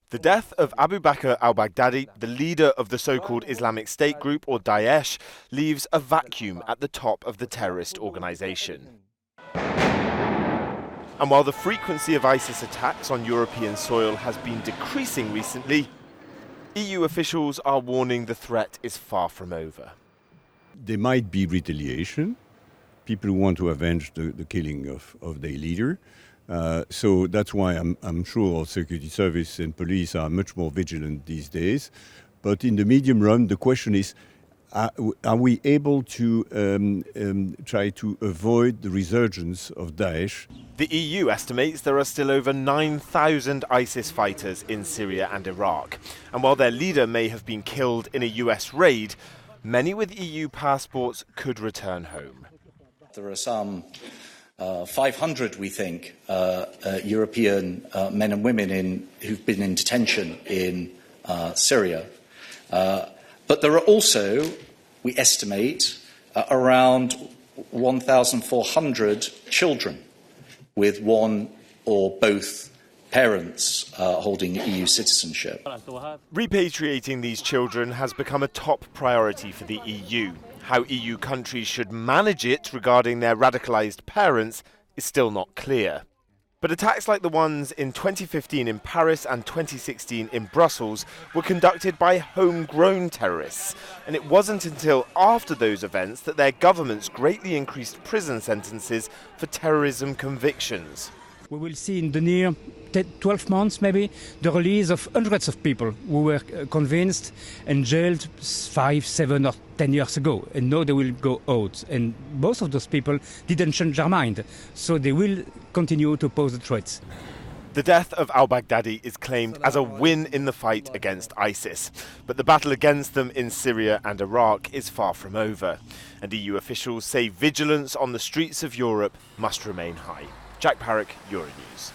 The death of Abu Bakr al-Baghdadi, the leader of the so-called Islamic State group, or Daesh, leaves a vacuum at the top of the terrorist organisation. And while the frequency of ISIS attacks on European soil has been decreasing recently, EU officials are warning the threat is far from over. There might be retaliation, people who want to avenge the killing of their leader. So that's why I'm sure our security service and police are much more vigilant these days. But in the medium run, the question is, are we able to try to avoid the resurgence of Daesh? The EU estimates there are still over 9,000 ISIS fighters in Syria and Iraq. And while their leader may have been killed in a US raid, many with EU passports could return home. There are some 500, we think, European men and women who've been in detention in Syria. But there are also, we estimate, around 1,400 children with one or both parents holding EU citizenship. Repatriating these children has become a top priority for the EU. How EU countries should manage it regarding their radicalised parents is still not clear. But attacks like the ones in 2015 in Paris and 2016 in Brussels were conducted by homegrown terrorists. And it wasn't until after those events that their governments greatly increased prison sentences for terrorism convictions. We will see in the near 12 months, maybe, the release of hundreds of people who were convinced and jailed 5, 7 or 10 years ago. And now they will go out. And most of those people didn't change their mind. So they will continue to pose the threats. The death of al-Baghdadi is claimed as a win in the fight against ISIS. But the battle against them in Syria and Iraq is far from over. And EU officials say vigilance on the streets of Europe must remain high. Jack Parrick, Euronews.